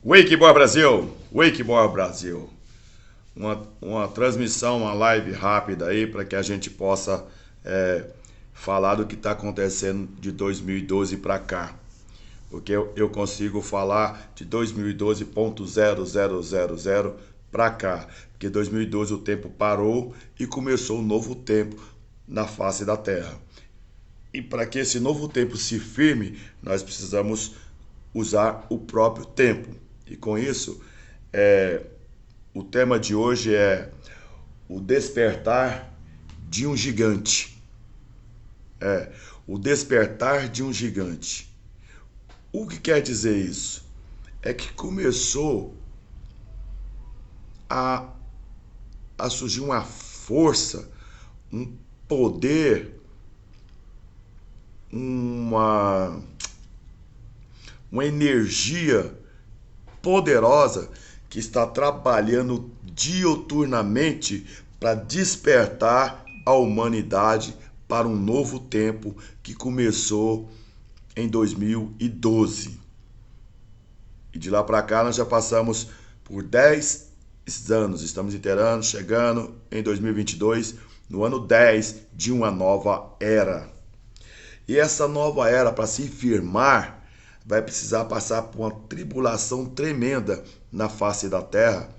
Wake Boy Brasil! Wake Boy Brasil! Uma transmissão, uma live rápida aí para que a gente possa falar do que está acontecendo de 2012 para cá. Porque eu consigo falar de 2012.0000 para cá. Porque 2012 o tempo parou e começou um novo tempo na face da Terra. E para que esse novo tempo se firme, nós precisamos usar o próprio tempo. E com isso, o tema de hoje é o despertar de um gigante. O despertar de um gigante. O que quer dizer isso? É que começou a, a surgir uma força, um poder, uma, uma energia poderosa que está trabalhando diuturnamente para despertar a humanidade para um novo tempo que começou em 2012. E de lá para cá nós já passamos por 10 anos, estamos inteirando, chegando em 2022, no ano 10 de uma nova era. E essa nova era, para se firmar, vai precisar passar por uma tribulação tremenda na face da terra,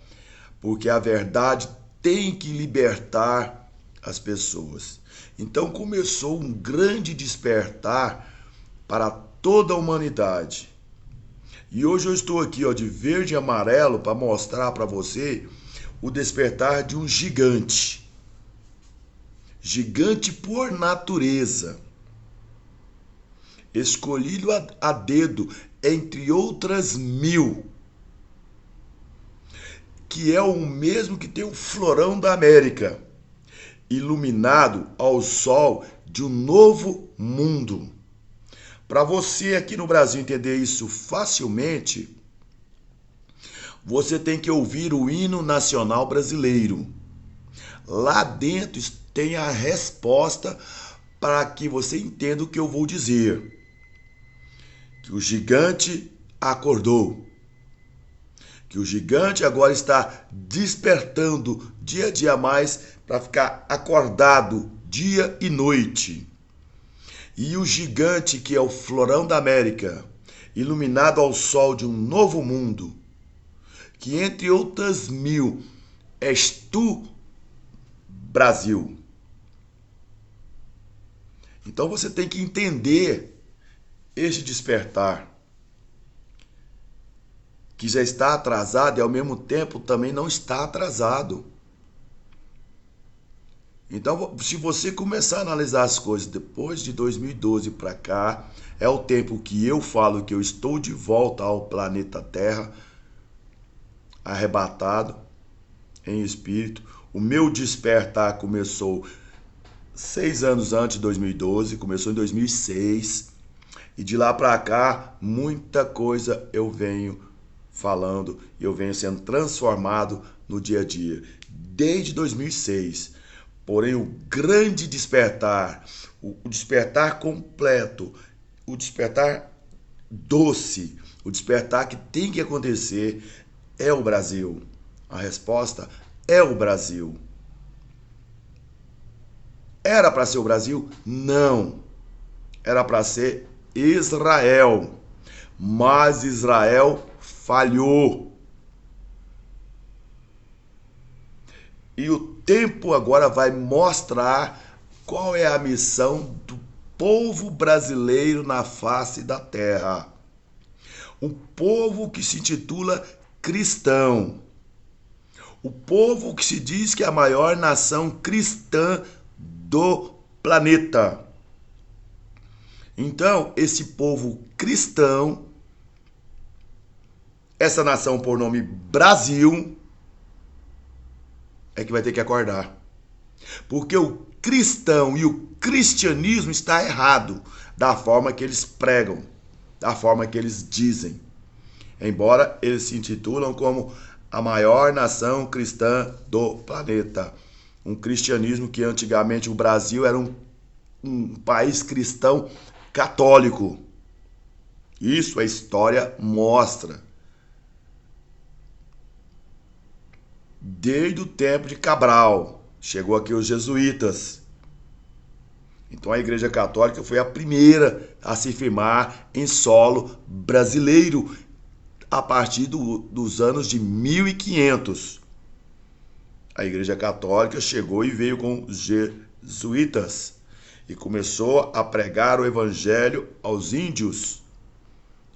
porque a verdade tem que libertar as pessoas. Então começou um grande despertar para toda a humanidade. E hoje eu estou aqui de verde e amarelo para mostrar para você o despertar de um gigante. Gigante por natureza. Escolhido a dedo entre outras 1000, que é o mesmo que tem o florão da América, iluminado ao sol de um novo mundo. Para você aqui no Brasil entender isso facilmente, você tem que ouvir o hino nacional brasileiro. Lá dentro tem a resposta para que você entenda o que eu vou dizer. Que o gigante acordou. Que o gigante agora está despertando dia a dia mais para ficar acordado dia e noite. E o gigante que é o florão da América, iluminado ao sol de um novo mundo, que entre outras 1000 és tu, Brasil. Então você tem que entender este despertar, que já está atrasado e ao mesmo tempo também não está atrasado. Então, se você começar a analisar as coisas depois de 2012 para cá, é o tempo que eu falo que eu estou de volta ao planeta Terra, arrebatado em espírito. O meu despertar começou 6 anos antes de 2012, começou em 2006. E de lá para cá, muita coisa eu venho falando e eu venho sendo transformado no dia a dia, desde 2006. Porém, o grande despertar, o despertar completo, o despertar doce, o despertar que tem que acontecer é o Brasil. A resposta é o Brasil. Era para ser o Brasil? Não. Era para ser Israel. Mas Israel falhou. E o tempo agora vai mostrar qual é a missão do povo brasileiro na face da terra. Um povo que se intitula cristão. O povo que se diz que é a maior nação cristã do planeta. Então, esse povo cristão, essa nação por nome Brasil, é que vai ter que acordar. Porque o cristão e o cristianismo está errado da forma que eles pregam, da forma que eles dizem. Embora eles se intitulam como a maior nação cristã do planeta. Um cristianismo que antigamente o Brasil era um país cristão católico. Isso a história mostra. desde o tempo de Cabral. Chegou aqui os jesuítas. Então a Igreja Católica foi a primeira a se firmar em solo brasileiro a partir dos anos de 1500. A Igreja Católica chegou e veio com os jesuítas e começou a pregar o evangelho aos índios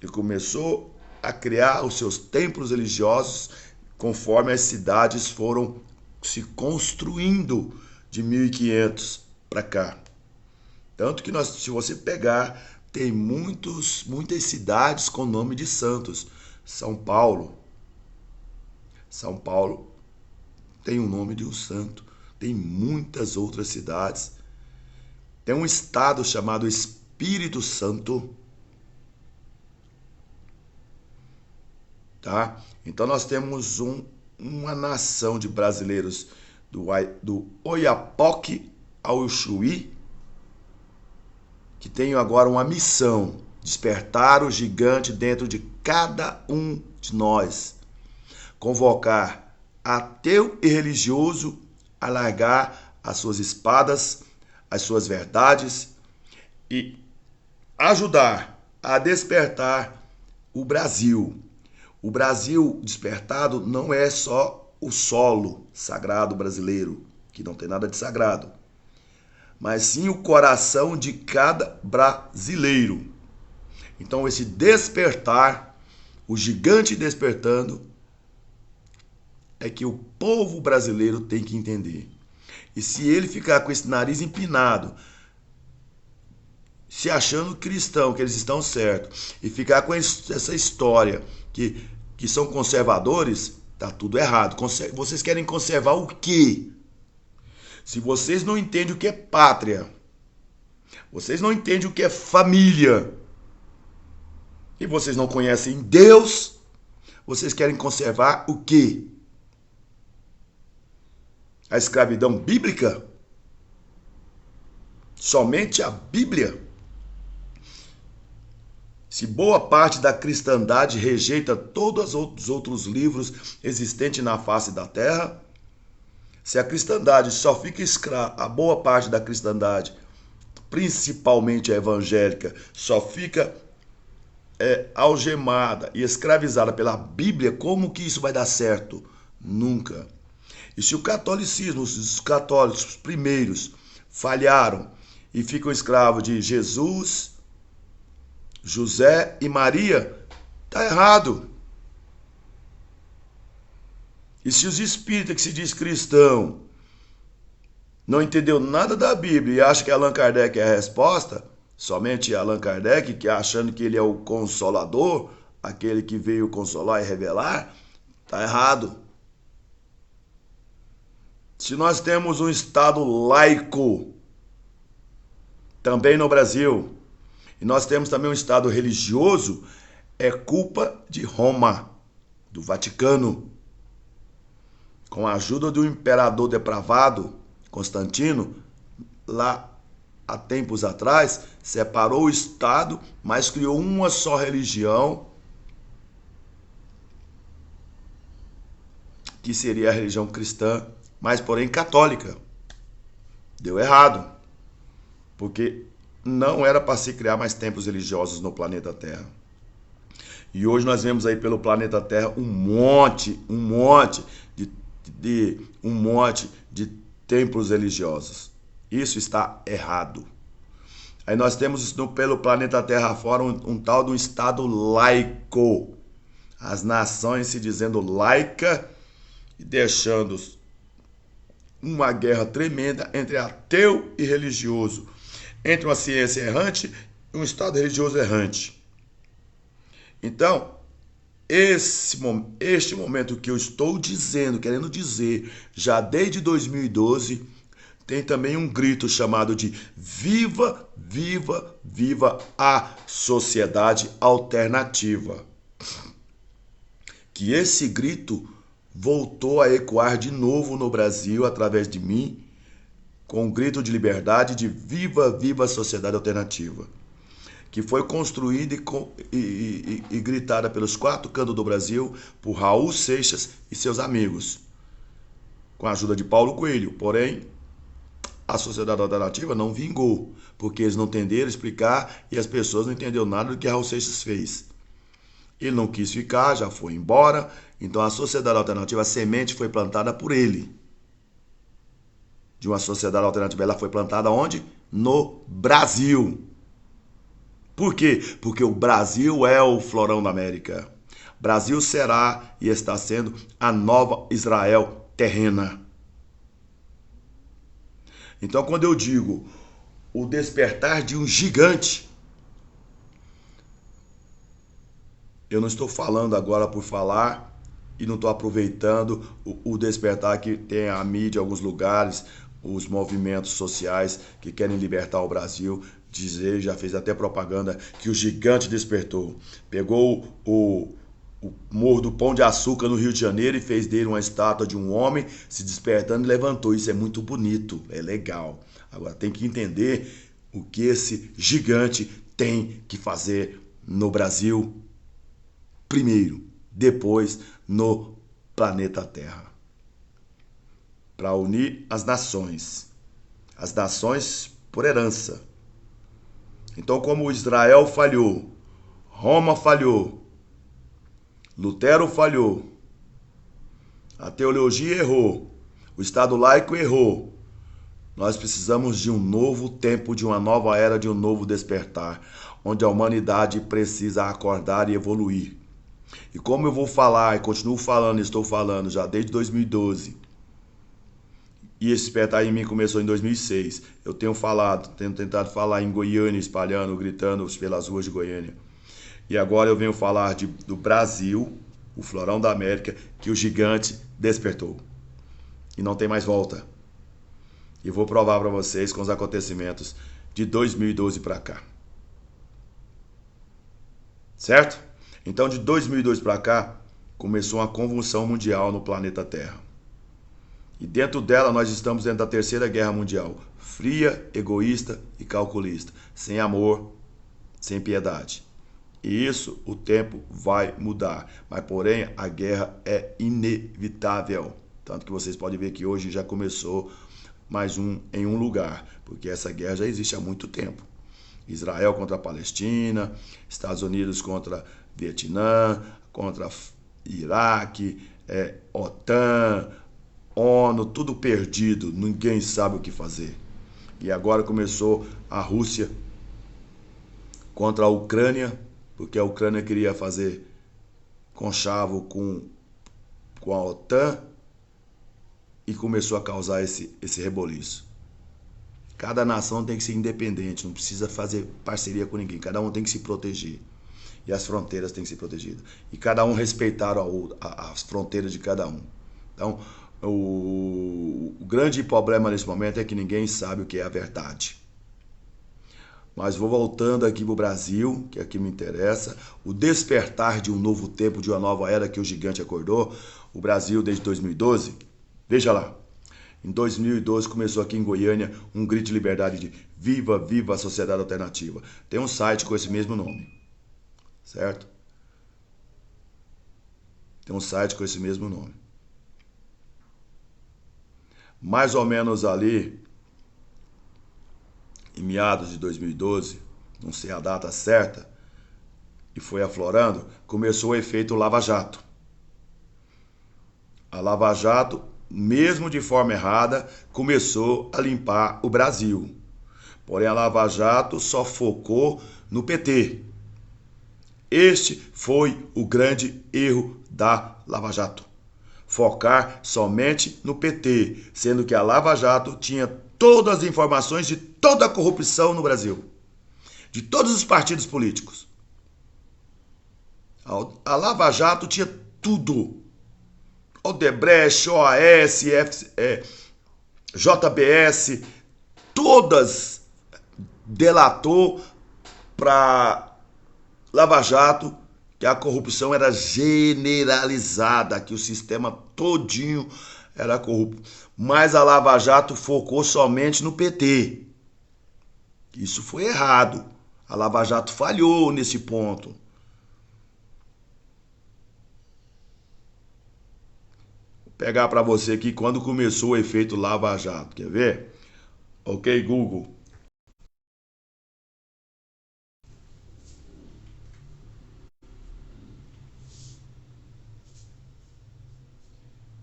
e começou a criar os seus templos religiosos conforme as cidades foram se construindo de 1500 para cá. Tanto que se você pegar, tem muitas cidades com nome de santos. São Paulo tem o nome de um santo. Tem muitas outras cidades. Tem um estado chamado Espírito Santo. Tá? Então nós temos uma nação de brasileiros do Oiapoque ao Chuí, que tem agora uma missão: despertar o gigante dentro de cada um de nós, convocar ateu e religioso a largar as suas espadas, as suas verdades e ajudar a despertar o Brasil. O Brasil despertado não é só o solo sagrado brasileiro, que não tem nada de sagrado, mas sim o coração de cada brasileiro. Então esse despertar, o gigante despertando, é que o povo brasileiro tem que entender. E se ele ficar com esse nariz empinado, se achando cristão, que eles estão certos, e ficar com essa história que são conservadores, tá tudo errado. Vocês querem conservar o quê? Se vocês não entendem o que é pátria, vocês não entendem o que é família, e vocês não conhecem Deus, vocês querem conservar o quê? A escravidão bíblica? Somente a Bíblia? Se boa parte da cristandade rejeita todos os outros livros existentes na face da terra, se a cristandade só fica escrava, a boa parte da cristandade, principalmente a evangélica, só fica algemada e escravizada pela Bíblia, como que isso vai dar certo? Nunca. E se o catolicismo, os católicos os primeiros, falharam e ficam escravos de Jesus, José e Maria, tá errado. E se os espíritas que se diz cristão não entendeu nada da Bíblia e acha que Allan Kardec é a resposta, somente Allan Kardec, que achando que ele é o consolador, aquele que veio consolar e revelar, tá errado. Se nós temos um Estado laico, também no Brasil, e nós temos também um Estado religioso, é culpa de Roma, do Vaticano. Com a ajuda do imperador depravado, Constantino, lá há tempos atrás, separou o Estado, mas criou uma só religião, que seria a religião cristã, mas porém católica. Deu errado, porque não era para se criar mais templos religiosos no planeta Terra. E hoje nós vemos aí pelo planeta Terra um monte de templos religiosos. Isso está errado. Aí nós temos pelo planeta Terra fora um tal de um Estado laico. As nações se dizendo laica e deixando uma guerra tremenda entre ateu e religioso, entre uma ciência errante e um Estado religioso errante. Então, este momento que eu estou dizendo, querendo dizer, já desde 2012, tem também um grito chamado de Viva, Viva, Viva a Sociedade Alternativa. Que esse grito voltou a ecoar de novo no Brasil através de mim, com um grito de liberdade de Viva, Viva a Sociedade Alternativa, que foi construída e gritada pelos 4 cantos do Brasil por Raul Seixas e seus amigos. com a ajuda de Paulo Coelho. Porém, a sociedade alternativa não vingou, porque eles não entenderam explicar e as pessoas não entenderam nada do que Raul Seixas fez. Ele não quis ficar, já foi embora, então a sociedade alternativa, a semente foi plantada por ele. De uma sociedade alternativa, ela foi plantada onde? No Brasil. Por quê? Porque o Brasil é o florão da América. Brasil será e está sendo a nova Israel terrena. Então, quando eu digo o despertar de um gigante, eu não estou falando agora por falar e não estou aproveitando o despertar que tem a mídia em alguns lugares, os movimentos sociais que querem libertar o Brasil, dizer, já fez até propaganda que o gigante despertou. Pegou o Morro do Pão de Açúcar no Rio de Janeiro e fez dele uma estátua de um homem se despertando e levantou. Isso é muito bonito, é legal. Agora tem que entender o que esse gigante tem que fazer no Brasil primeiro, depois no planeta Terra. Para unir as nações por herança. Então, como Israel falhou, Roma falhou, Lutero falhou, a teologia errou, o Estado laico errou, nós precisamos de um novo tempo, de uma nova era, de um novo despertar, onde a humanidade precisa acordar e evoluir. E como eu vou falar, e continuo falando, estou falando já desde 2012, e esse despertar em mim começou em 2006. Eu tenho tentado falar em Goiânia, espalhando, gritando pelas ruas de Goiânia. E agora eu venho falar do Brasil, o florão da América, que o gigante despertou. E não tem mais volta. E vou provar para vocês com os acontecimentos de 2012 para cá. Certo? Então, de 2002 para cá, começou uma convulsão mundial no planeta Terra. E dentro dela, nós estamos dentro da Terceira Guerra Mundial. Fria, egoísta e calculista. Sem amor, sem piedade. E isso, o tempo vai mudar. Mas, porém, a guerra é inevitável. Tanto que vocês podem ver que hoje já começou mais um em um lugar. Porque essa guerra já existe há muito tempo. Israel contra a Palestina, Estados Unidos contra Vietnã, contra Iraque, OTAN, ONU, tudo perdido, ninguém sabe o que fazer. E agora começou a Rússia contra a Ucrânia, porque a Ucrânia queria fazer conchavo com a OTAN e começou a causar esse reboliço. Cada nação tem que ser independente, não precisa fazer parceria com ninguém, cada um tem que se proteger. E as fronteiras têm que ser protegidas. E cada um respeitar as fronteiras de cada um. Então, o grande problema nesse momento é que ninguém sabe o que é a verdade. Mas vou voltando aqui para o Brasil, que aqui me interessa. O despertar de um novo tempo, de uma nova era que o gigante acordou. O Brasil desde 2012. Veja lá. Em 2012 começou aqui em Goiânia um grito de liberdade de Viva, viva a sociedade alternativa. Tem um site com esse mesmo nome. Certo? Tem um site com esse mesmo nome. Mais ou menos ali, em meados de 2012, não sei a data certa, e foi aflorando, começou o efeito Lava Jato. A Lava Jato, mesmo de forma errada, começou a limpar o Brasil. Porém, a Lava Jato só focou no PT. Este foi o grande erro da Lava Jato. Focar somente no PT, sendo que a Lava Jato tinha todas as informações de toda a corrupção no Brasil, de todos os partidos políticos. A Lava Jato tinha tudo. Odebrecht, OAS, JBS, todas delatou para Lava Jato que a corrupção era generalizada, que o sistema todinho era corrupto. Mas a Lava Jato focou somente no PT. Isso foi errado. A Lava Jato falhou nesse ponto. pegar para você aqui quando começou o efeito Lava Jato. Quer ver? Ok, Google.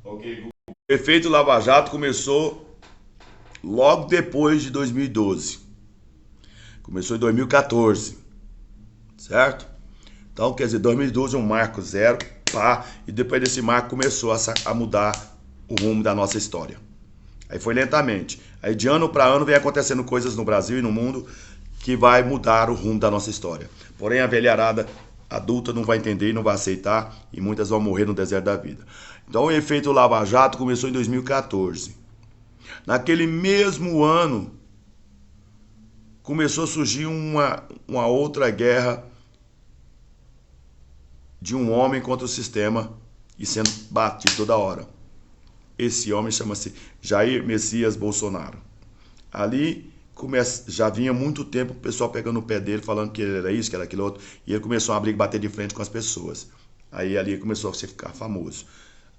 Ok, Google. O efeito Lava Jato começou logo depois de 2012. Começou em 2014, certo? Então, quer dizer, 2012 é um marco zero, pá, e depois desse marco começou a mudar o rumo da nossa história. Aí foi lentamente. Aí de ano para ano vem acontecendo coisas no Brasil e no mundo que vai mudar o rumo da nossa história. Porém, a velharada adulta não vai entender e não vai aceitar, e muitas vão morrer no deserto da vida. Então, o efeito Lava Jato começou em 2014. Naquele mesmo ano, começou a surgir uma outra guerra de um homem contra o sistema e sendo batido toda hora. Esse homem chama-se Jair Messias Bolsonaro. Ali já vinha muito tempo o pessoal pegando o pé dele, falando que ele era isso, que era aquilo outro, e ele começou a abrir, bater de frente com as pessoas. Aí ali começou a ficar famoso.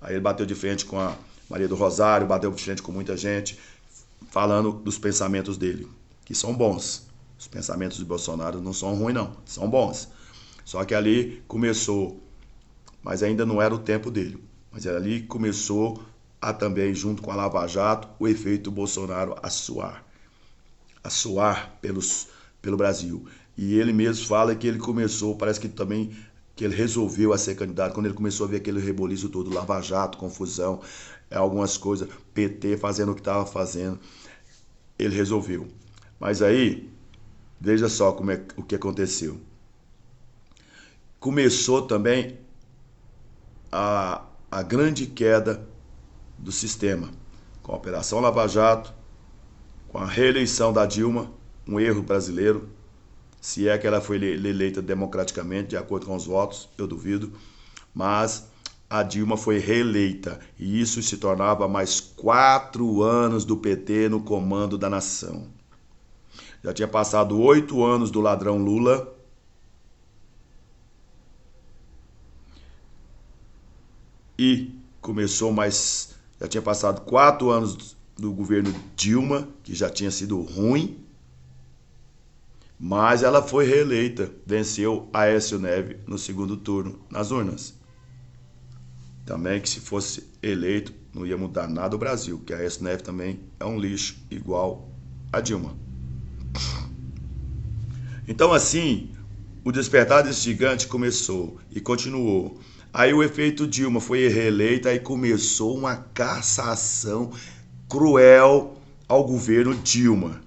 Aí ele bateu de frente com a Maria do Rosário, bateu de frente com muita gente, falando dos pensamentos dele, que são bons. Os pensamentos de Bolsonaro não são ruins, não, são bons. Só que ali começou, mas ainda não era o tempo dele. Mas ali começou a também, junto com a Lava Jato, o efeito Bolsonaro a soar pelo Brasil. E ele mesmo fala que ele começou, parece que também, que ele resolveu a ser candidato, quando ele começou a ver aquele reboliço todo, Lava Jato, confusão, algumas coisas, PT fazendo o que estava fazendo, ele resolveu. Mas aí, veja só o que aconteceu. Começou também a grande queda do sistema, com a Operação Lava Jato, com a reeleição da Dilma, um erro brasileiro, se é que ela foi eleita democraticamente, de acordo com os votos, eu duvido, mas a Dilma foi reeleita e isso se tornava mais 4 anos do PT no comando da nação. Já tinha passado 8 anos do ladrão Lula, e começou mais, já tinha passado 4 anos do governo Dilma, que já tinha sido ruim, mas ela foi reeleita, venceu Aécio Neves no segundo turno nas urnas. Também que se fosse eleito não ia mudar nada o Brasil, que Aécio Neves também é um lixo igual a Dilma. Então assim, o despertar desse gigante começou e continuou. Aí o efeito Dilma foi reeleita e começou uma cassação cruel ao governo Dilma.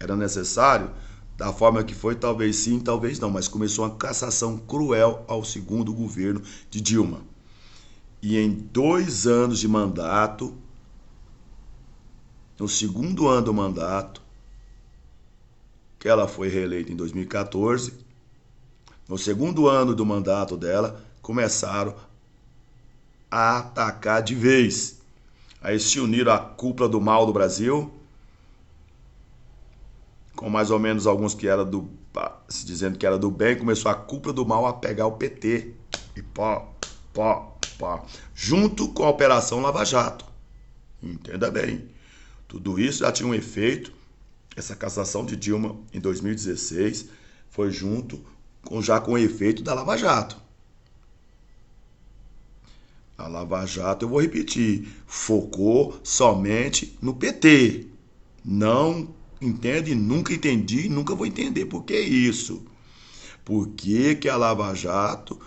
Era necessário? Da forma que foi, talvez sim, talvez não, mas começou uma cassação cruel ao segundo governo de Dilma. E em 2 anos de mandato, no segundo ano do mandato, que ela foi reeleita em 2014, no segundo ano do mandato dela, começaram a atacar de vez. Aí se uniram à cúpula do mal do Brasil, com mais ou menos alguns que era se dizendo que era do bem, começou a cúpula do mal a pegar o PT. E pó, junto com a Operação Lava Jato. Entenda bem. Tudo isso já tinha um efeito. Essa cassação de Dilma em 2016 foi junto já com o efeito da Lava Jato. A Lava Jato, eu vou repetir, focou somente no PT. Não entende, nunca entendi, nunca vou entender por que isso. Por que a Lava Jato,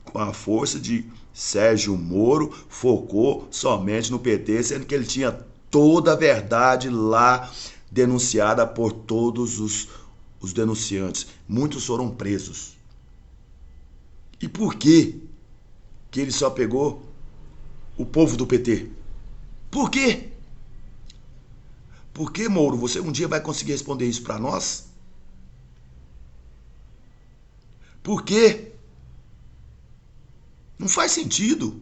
com a força de Sérgio Moro, focou somente no PT, sendo que ele tinha toda a verdade lá denunciada por todos os denunciantes. Muitos foram presos. E por que ele só pegou o povo do PT? Por quê? Por que, Moro? Você um dia vai conseguir responder isso para nós? Por quê? Não faz sentido.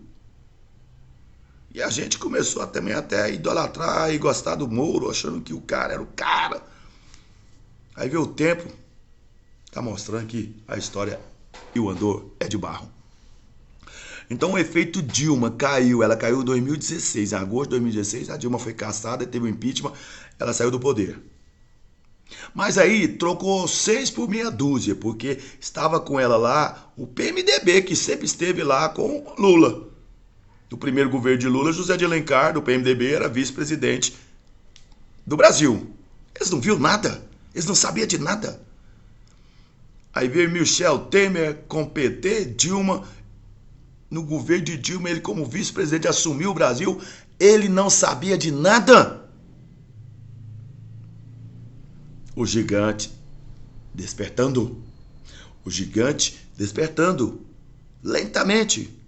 E a gente começou também até a idolatrar e gostar do Moro, achando que o cara era o cara. Aí vê o tempo, tá mostrando que a história e o andor é de barro. Então o efeito Dilma caiu, ela caiu em 2016, em agosto de 2016, a Dilma foi cassada, teve um impeachment, ela saiu do poder. Mas aí trocou 6 por meia dúzia, porque estava com ela lá o PMDB, que sempre esteve lá com Lula. Do primeiro governo de Lula, José de Alencar, do PMDB, era vice-presidente do Brasil. Eles não viram nada, eles não sabiam de nada. Aí veio Michel Temer com PT, Dilma. No governo de Dilma, ele como vice-presidente assumiu o Brasil, ele não sabia de nada. O gigante despertando. O gigante despertando. Lentamente.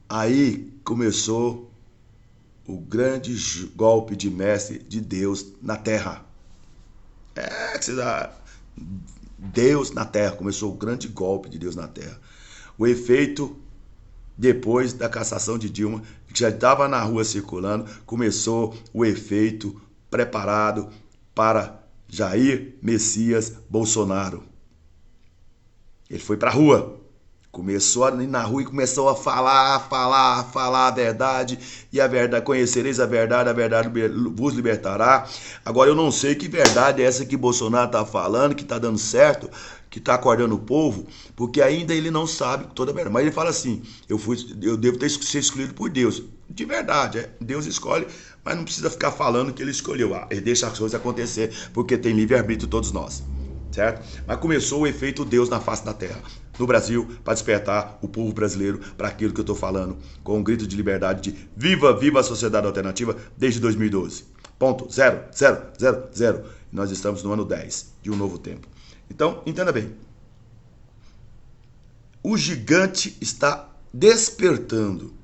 Aí começou o grande golpe de mestre de Deus na terra. Deus na terra. Começou o grande golpe de Deus na terra. O efeito, depois da cassação de Dilma, que já estava na rua circulando, começou o efeito preparado para Jair Messias Bolsonaro. Ele foi para a rua, começou a ir na rua e começou a falar a verdade, e a verdade, conhecereis a verdade vos libertará. Agora eu não sei que verdade é essa que Bolsonaro está falando, que está dando certo, que está acordando o povo, porque ainda ele não sabe toda a verdade. Mas ele fala assim, eu devo ter sido escolhido por Deus. De verdade, Deus escolhe, mas não precisa ficar falando que ele escolheu. Ele deixa as coisas acontecer, porque tem livre-arbítrio todos nós, certo? Mas começou o efeito Deus na face da terra, no Brasil, para despertar o povo brasileiro para aquilo que eu estou falando, com um grito de liberdade de viva, viva a sociedade alternativa desde 2012. Ponto 0, 0, 0, 0. Nós estamos no ano 10 de um novo tempo. Então, entenda bem. O gigante está despertando.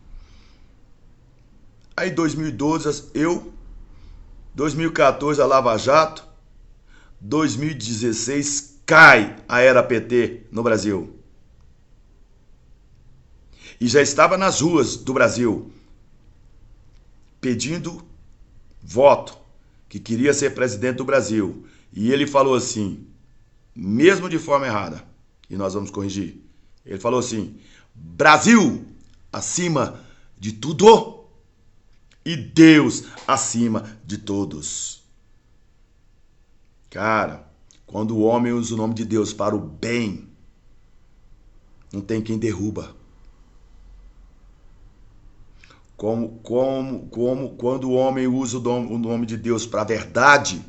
Aí 2012, 2014 a Lava Jato, 2016 cai a era PT no Brasil. E já estava nas ruas do Brasil pedindo voto, que queria ser presidente do Brasil. E ele falou assim, mesmo de forma errada, e nós vamos corrigir. Ele falou assim, Brasil acima de tudo e Deus acima de todos. Cara, quando o homem usa o nome de Deus para o bem, não tem quem derruba. Quando o homem usa o nome de Deus para a verdade,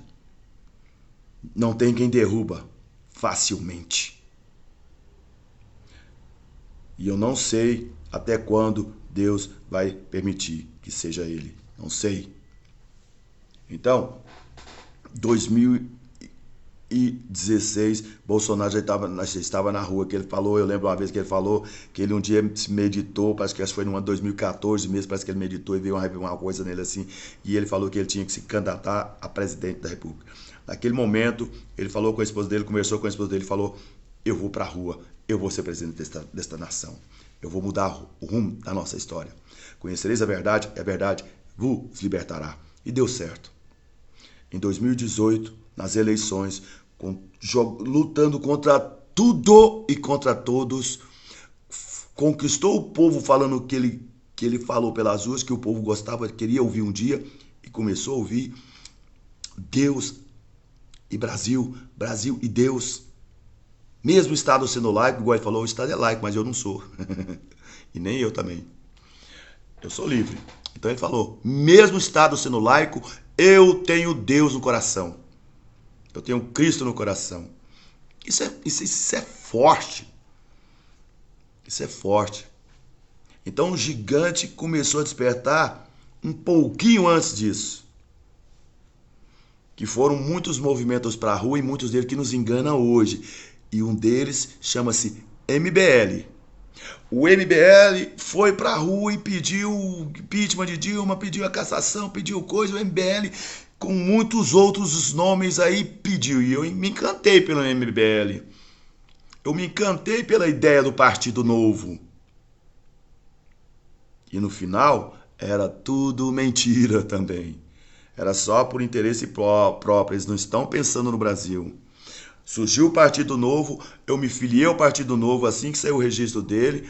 não tem quem derruba facilmente. E eu não sei até quando Deus vai permitir que seja ele. Não sei. Então, 2016, Bolsonaro já estava na rua, que ele falou, eu lembro uma vez que ele falou que ele um dia se meditou, parece que foi no ano de 2014 mesmo, parece que ele meditou e veio uma coisa nele assim, e ele falou que ele tinha que se candidatar a presidente da República. Naquele momento, ele falou com a esposa dele, conversou com a esposa dele e falou, eu vou para a rua, eu vou ser presidente desta nação. Eu vou mudar o rumo da nossa história. Conhecereis a verdade, e a verdade vos libertará. E deu certo. Em 2018, nas eleições, lutando contra tudo e contra todos, conquistou o povo falando o que ele falou pelas ruas, que o povo gostava, queria ouvir um dia, e começou a ouvir Deus e Brasil, Brasil e Deus. Mesmo o Estado sendo laico, igual ele falou, o Estado é laico, mas eu não sou. E nem eu também. Eu sou livre. Então ele falou, mesmo o Estado sendo laico, eu tenho Deus no coração. Eu tenho Cristo no coração. Isso é forte. Isso é forte. Então o gigante começou a despertar um pouquinho antes disso. Que foram muitos movimentos para a rua e muitos deles que nos enganam hoje. E um deles chama-se MBL. O MBL foi para a rua e pediu o impeachment de Dilma, pediu a cassação, pediu coisa. O MBL, com muitos outros nomes aí, pediu. E eu me encantei pelo MBL. Eu me encantei pela ideia do Partido Novo. E no final, era tudo mentira também. Era só por interesse próprio. Eles não estão pensando no Brasil. Surgiu o Partido Novo, eu me filiei ao Partido Novo assim que saiu o registro dele.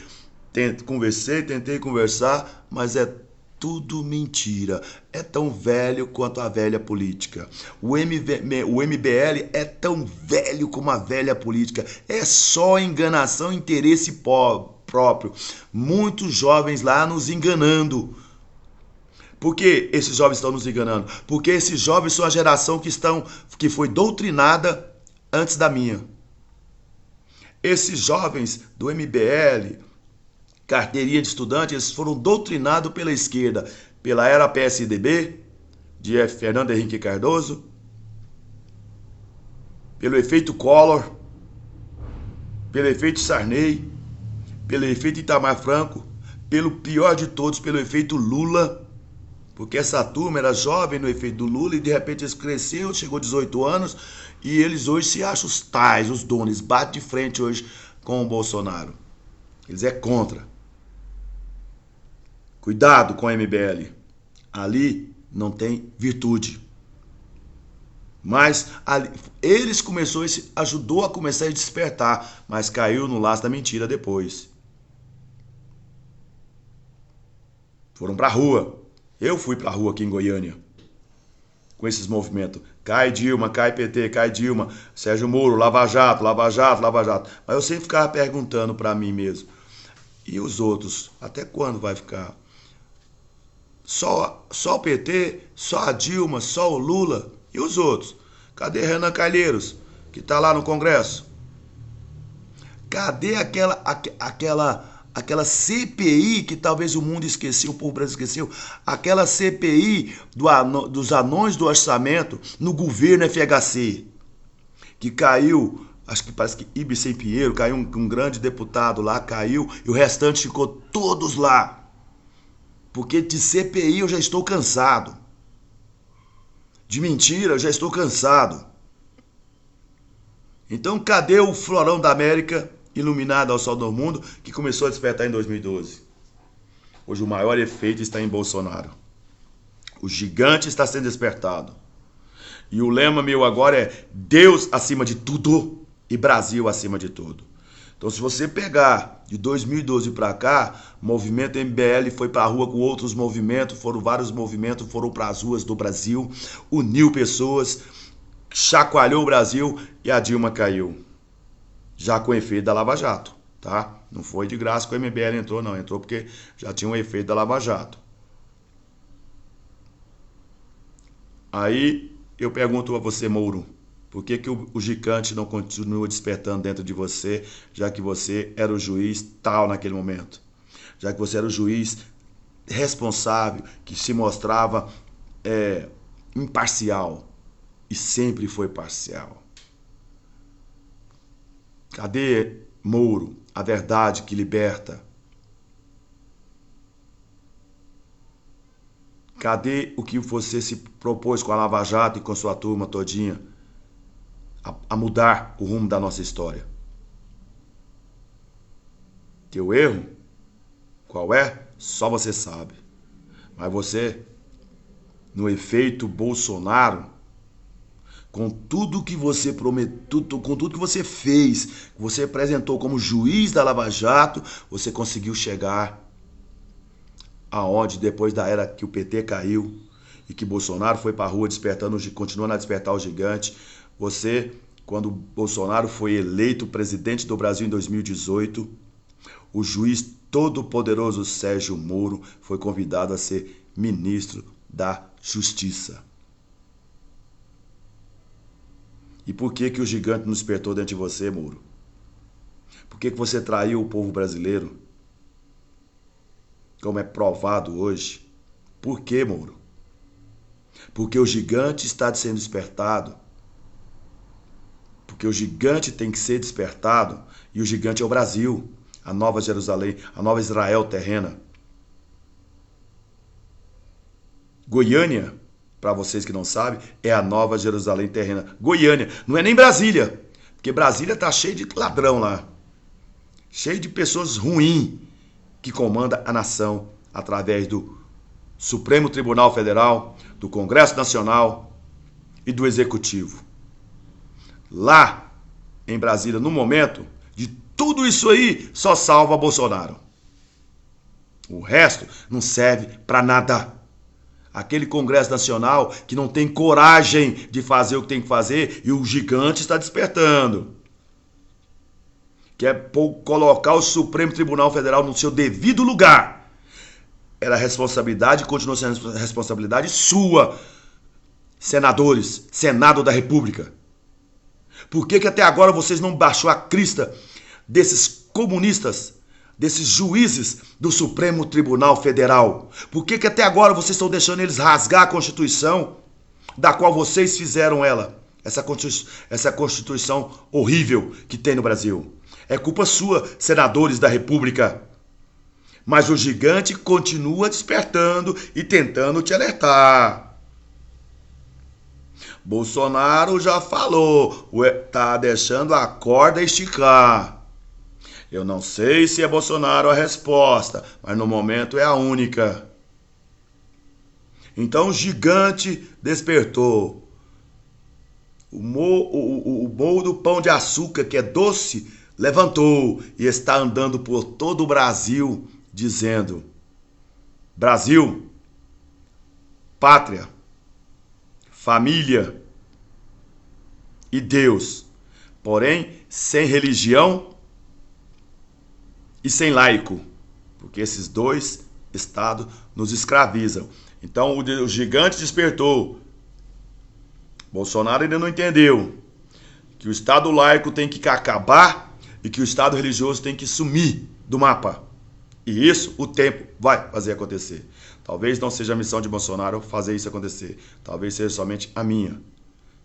Tentei conversar, mas é tudo mentira. É tão velho quanto a velha política. O MBL é tão velho como a velha política. É só enganação, interesse próprio. Muitos jovens lá nos enganando. Por que esses jovens estão nos enganando? Porque esses jovens são a geração que foi doutrinada antes da minha. Esses jovens do MBL, carteirinha de estudante, eles foram doutrinados pela esquerda, pela era PSDB, de Fernando Henrique Cardoso, pelo efeito Collor, pelo efeito Sarney, pelo efeito Itamar Franco, pelo pior de todos, pelo efeito Lula, porque essa turma era jovem no efeito do Lula e de repente eles cresceram, chegou a 18 anos e eles hoje se acham os tais, os donos, batem de frente hoje com o Bolsonaro. Eles é contra. Cuidado com o MBL. Ali não tem virtude. Mas ali, ajudou a começar a despertar, mas caiu no laço da mentira depois. Foram pra rua. Eu fui pra rua aqui em Goiânia com esses movimentos. Cai Dilma, cai PT, cai Dilma, Sérgio Moro, Lava Jato, Lava Jato, Lava Jato. Mas eu sempre ficava perguntando pra mim mesmo. E os outros? Até quando vai ficar? Só o PT? Só a Dilma? Só o Lula? E os outros? Cadê Renan Calheiros, que tá lá no Congresso? Cadê aquela CPI que talvez o mundo esqueceu, o povo brasileiro esqueceu, aquela CPI dos anões do orçamento no governo FHC, que caiu, acho que parece que Ibsen Pinheiro, caiu um grande deputado lá, caiu, e o restante ficou todos lá. Porque de CPI eu já estou cansado. De mentira eu já estou cansado. Então cadê o Florão da América, iluminado ao sol do mundo, que começou a despertar em 2012. Hoje o maior efeito está em Bolsonaro. O gigante está sendo despertado. E o lema meu agora é Deus acima de tudo e Brasil acima de tudo. Então se você pegar de 2012 para cá, o movimento MBL foi para a rua com outros movimentos, foram vários movimentos, foram para as ruas do Brasil, uniu pessoas, chacoalhou o Brasil e a Dilma caiu. Já com o efeito da Lava Jato, tá? Não foi de graça que o MBL entrou, não. Entrou porque já tinha um efeito da Lava Jato. Aí eu pergunto a você, Mouro, por que o gigante não continua despertando dentro de você, já que você era o juiz tal naquele momento? Já que você era o juiz responsável, que se mostrava imparcial e sempre foi parcial. Cadê, Mouro, a verdade que liberta? Cadê o que você se propôs com a Lava Jato e com sua turma todinha a mudar o rumo da nossa história? Teu erro? Qual é? Só você sabe. Mas você, no efeito Bolsonaro, com tudo que você prometeu, com tudo que você fez, que você apresentou como juiz da Lava Jato, você conseguiu chegar aonde depois da era que o PT caiu e que Bolsonaro foi para a rua despertando, continuando a despertar o gigante. Você, quando Bolsonaro foi eleito presidente do Brasil em 2018, o juiz todo-poderoso Sérgio Moro foi convidado a ser ministro da Justiça. E por que o gigante não despertou dentro de você, Mouro? Por que você traiu o povo brasileiro? Como é provado hoje. Por que, Mouro? Porque o gigante está sendo despertado. Porque o gigante tem que ser despertado. E o gigante é o Brasil. A nova Jerusalém, a nova Israel terrena. Goiânia, para vocês que não sabem, é a nova Jerusalém terrena. Goiânia, não é nem Brasília, porque Brasília está cheio de ladrão lá, cheio de pessoas ruins que comandam a nação através do Supremo Tribunal Federal, do Congresso Nacional e do Executivo. Lá em Brasília, no momento, de tudo isso aí, só salva Bolsonaro. O resto não serve para nada. Aquele Congresso Nacional que não tem coragem de fazer o que tem que fazer e o gigante está despertando. Que é colocar o Supremo Tribunal Federal no seu devido lugar. Era responsabilidade e continua sendo responsabilidade sua, senadores, Senado da República. Por que até agora vocês não baixou a crista desses comunistas, desses juízes do Supremo Tribunal Federal? Por que até agora vocês estão deixando eles rasgar a Constituição, da qual vocês fizeram ela? Essa Constituição horrível que tem no Brasil. É culpa sua, senadores da República. Mas o gigante continua despertando e tentando te alertar. Bolsonaro já falou, tá deixando a corda esticar. Eu não sei se é Bolsonaro a resposta, mas no momento é a única. Então o gigante despertou. O bolo do pão de açúcar, que é doce, levantou e está andando por todo o Brasil, dizendo: Brasil, pátria, família e Deus, porém sem religião e sem laico, porque esses dois estados nos escravizam. Então o gigante despertou. Bolsonaro ainda não entendeu que o Estado laico tem que acabar e que o Estado religioso tem que sumir do mapa. E isso o tempo vai fazer acontecer. Talvez não seja a missão de Bolsonaro fazer isso acontecer. Talvez seja somente a minha.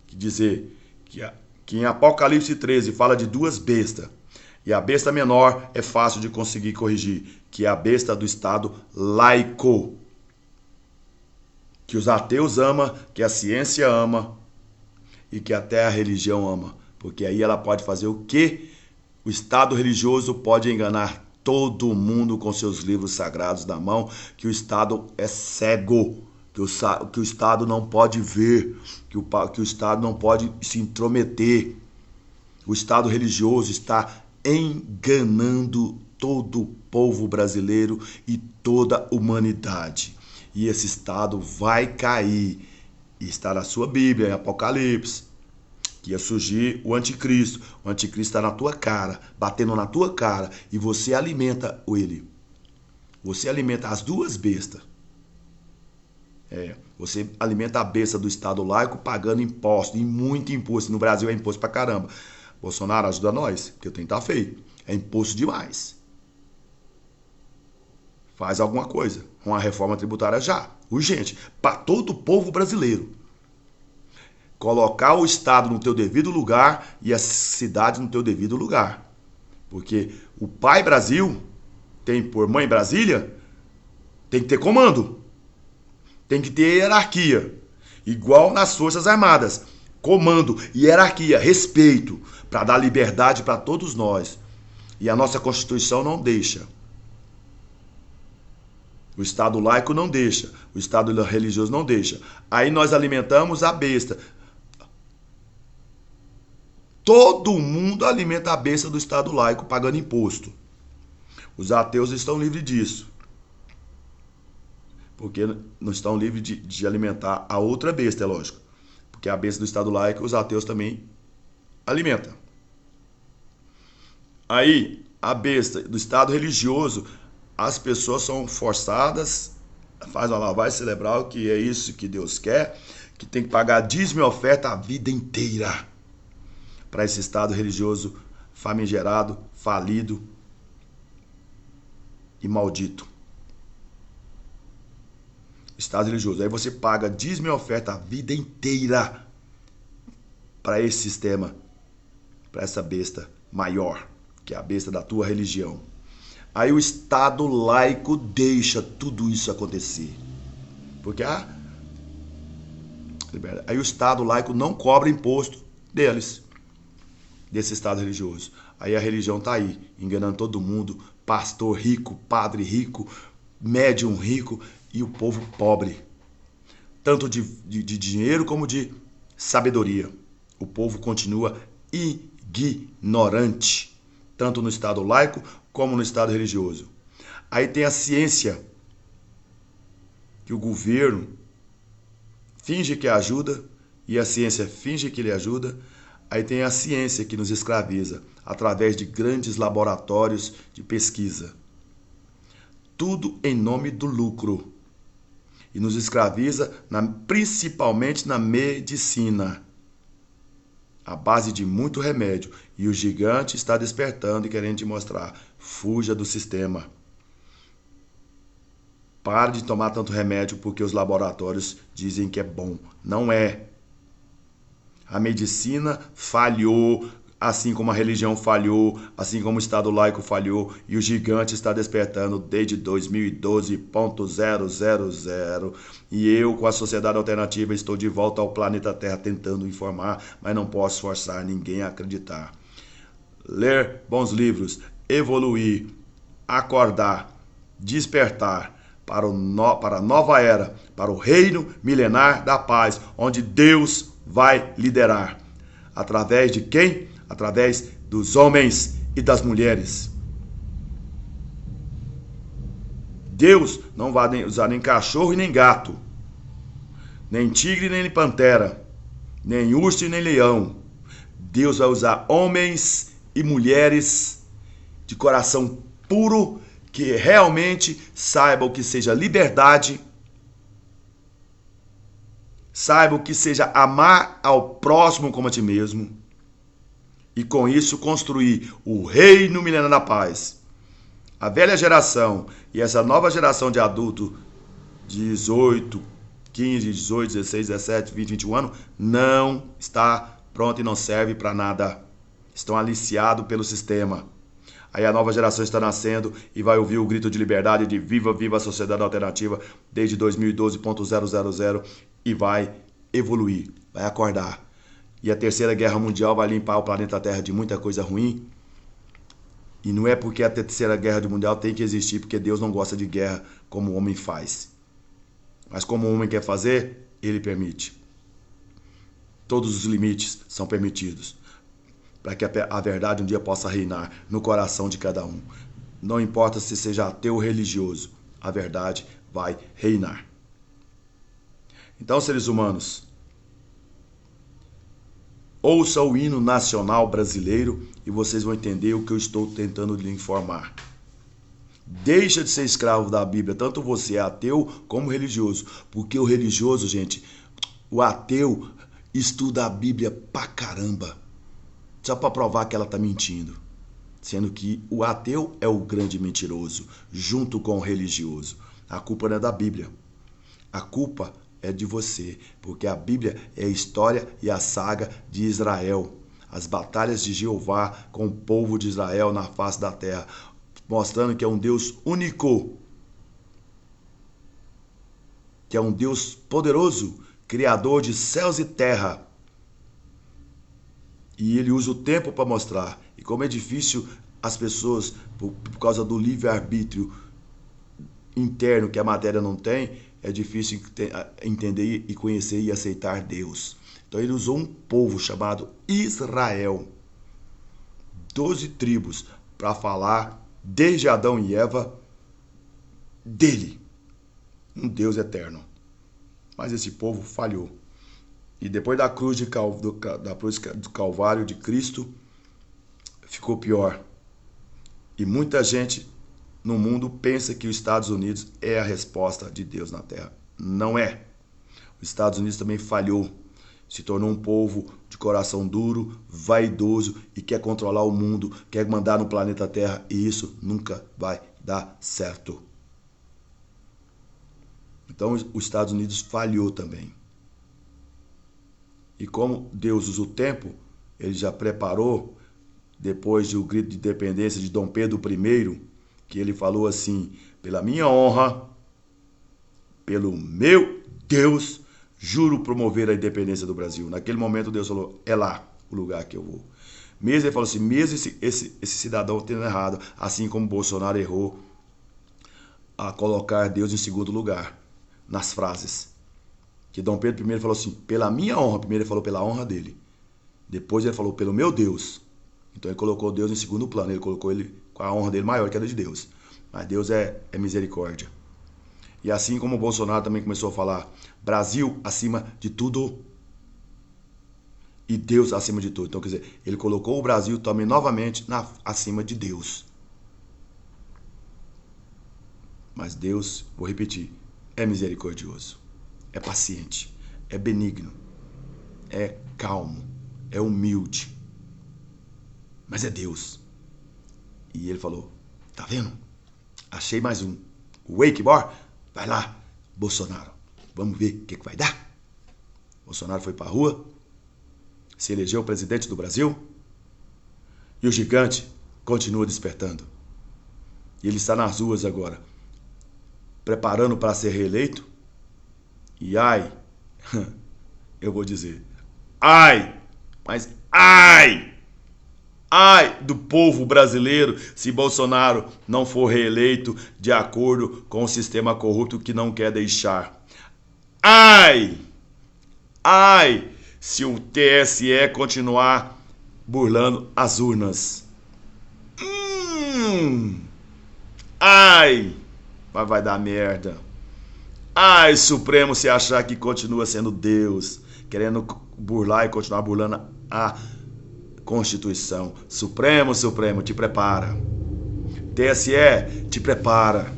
Que dizer que em Apocalipse 13 fala de duas bestas. E a besta menor é fácil de conseguir corrigir, que é a besta do Estado laico. Que os ateus amam, que a ciência ama e que até a religião ama. Porque aí ela pode fazer o quê? O Estado religioso pode enganar todo mundo com seus livros sagrados na mão, que o Estado é cego, que o Estado não pode ver, que o Estado não pode se intrometer. O Estado religioso está enganando todo o povo brasileiro e toda a humanidade. E esse Estado vai cair. E está na sua Bíblia, em Apocalipse, que ia surgir o anticristo. O anticristo está na tua cara, batendo na tua cara, e você alimenta ele. Você alimenta as duas bestas. Você alimenta a besta do Estado laico pagando imposto, e muito imposto. No Brasil é imposto pra caramba. Bolsonaro, ajuda nós, porque o trem tá feio. É imposto demais. Faz alguma coisa. Uma reforma tributária já, urgente, para todo o povo brasileiro. Colocar o Estado no teu devido lugar e a cidade no teu devido lugar. Porque o pai Brasil tem por mãe Brasília, tem que ter comando. Tem que ter hierarquia. Igual nas Forças Armadas. Comando, hierarquia, respeito, para dar liberdade para todos nós. E a nossa Constituição não deixa. O Estado laico não deixa. O Estado religioso não deixa. Aí nós alimentamos a besta. Todo mundo alimenta a besta do Estado laico pagando imposto. Os ateus estão livres disso. Porque não estão livres de alimentar a outra besta, é lógico. Porque a besta do Estado laico, os ateus também alimentam. Aí, a besta do Estado religioso, as pessoas são forçadas, faz uma lavagem cerebral, que é isso que Deus quer, que tem que pagar dízimo e oferta a vida inteira para esse Estado religioso famigerado, falido e maldito. Estado religioso. Aí você paga dízimo e oferta a vida inteira para esse sistema, para essa besta maior, que é a besta da tua religião. Aí o Estado laico deixa tudo isso acontecer. Porque aí o Estado laico não cobra imposto deles, desse Estado religioso. Aí a religião tá aí, enganando todo mundo, pastor rico, padre rico, médium rico e o povo pobre. Tanto de dinheiro como de sabedoria. O povo continua ignorante, tanto no Estado laico como no Estado religioso. Aí tem a ciência, que o governo finge que ajuda e a ciência finge que lhe ajuda. Aí tem a ciência que nos escraviza através de grandes laboratórios de pesquisa. Tudo em nome do lucro. E nos escraviza principalmente na medicina, à base de muito remédio. E o gigante está despertando e querendo te mostrar: fuja do sistema. Pare de tomar tanto remédio porque os laboratórios dizem que é bom. Não é. A medicina falhou, assim como a religião falhou, assim como o Estado laico falhou, e o gigante está despertando desde 2012.000. E eu, com a Sociedade Alternativa, estou de volta ao planeta Terra tentando informar, mas não posso forçar ninguém a acreditar. Ler bons livros, evoluir, acordar, despertar para a nova era, para o reino milenar da paz, onde Deus vai liderar. Através de quem? Através dos homens e das mulheres. Deus não vai usar nem cachorro e nem gato, nem tigre nem pantera, nem urso e nem leão. Deus vai usar homens e mulheres de coração puro, que realmente saibam o que seja liberdade, saibam o que seja amar ao próximo como a ti mesmo, e com isso construir o reino milenar da paz. A velha geração e essa nova geração de adultos de 18, 15, 18, 16, 17, 20, 21 anos não está pronta e não serve para nada. Estão aliciados pelo sistema. Aí a nova geração está nascendo e vai ouvir o grito de liberdade de viva, viva a sociedade alternativa desde 2012.000 e vai evoluir, vai acordar. E a terceira guerra mundial vai limpar o planeta Terra de muita coisa ruim. E não é porque a terceira guerra mundial tem que existir, porque Deus não gosta de guerra como o homem faz. Mas como o homem quer fazer, ele permite. Todos os limites são permitidos, para que a verdade um dia possa reinar no coração de cada um. Não importa se seja ateu ou religioso, a verdade vai reinar. Então, seres humanos, ouça o hino nacional brasileiro e vocês vão entender o que eu estou tentando lhe informar. Deixa de ser escravo da Bíblia, tanto você ateu como religioso, porque o religioso, gente, o ateu estuda a Bíblia pra caramba, só para provar que ela está mentindo, sendo que o ateu é o grande mentiroso, junto com o religioso. A culpa não é da Bíblia, a culpa é de você, porque a Bíblia é a história e a saga de Israel, as batalhas de Jeová com o povo de Israel na face da terra, mostrando que é um Deus único, que é um Deus poderoso, criador de céus e terra. E ele usa o tempo para mostrar. E como é difícil as pessoas, por causa do livre-arbítrio interno que a matéria não tem, é difícil entender e conhecer e aceitar Deus. Então ele usou um povo chamado Israel, 12 tribos, para falar desde Adão e Eva dele, um Deus eterno. Mas esse povo falhou. E depois da cruz do Calvário de Cristo, ficou pior. E muita gente no mundo pensa que os Estados Unidos é a resposta de Deus na Terra. Não é. Os Estados Unidos também falhou. Se tornou um povo de coração duro, vaidoso e quer controlar o mundo, quer mandar no planeta Terra. E isso nunca vai dar certo. Então os Estados Unidos falhou também. E como Deus usa o tempo, ele já preparou, depois do grito de independência de Dom Pedro I, que ele falou assim: pela minha honra, pelo meu Deus, juro promover a independência do Brasil. Naquele momento Deus falou: é lá o lugar que eu vou. Mesmo ele falou assim, mesmo esse cidadão tendo errado, assim como Bolsonaro errou a colocar Deus em segundo lugar nas frases. Que Dom Pedro I falou assim, pela minha honra. Primeiro ele falou pela honra dele. Depois ele falou pelo meu Deus. Então ele colocou Deus em segundo plano. Ele colocou ele com a honra dele maior que a de Deus. Mas Deus é misericórdia. E assim como o Bolsonaro também começou a falar, Brasil acima de tudo e Deus acima de tudo. Então, quer dizer, ele colocou o Brasil também novamente acima de Deus. Mas Deus, vou repetir, é misericordioso, é paciente, é benigno, é calmo, é humilde. Mas é Deus. E ele falou, tá vendo? Achei mais um. Wake Bar, vai lá, Bolsonaro. Vamos ver o que vai dar. Bolsonaro foi pra rua, se elegeu presidente do Brasil e o gigante continua despertando. E ele está nas ruas agora, preparando para ser reeleito. E ai, eu vou dizer, ai, mas ai do povo brasileiro se Bolsonaro não for reeleito de acordo com o sistema corrupto que não quer deixar. Ai se o TSE continuar burlando as urnas. Ai, mas vai dar merda. Ai, Supremo, se achar que continua sendo Deus, querendo burlar e continuar burlando a Constituição. Supremo, te prepara. TSE, te prepara.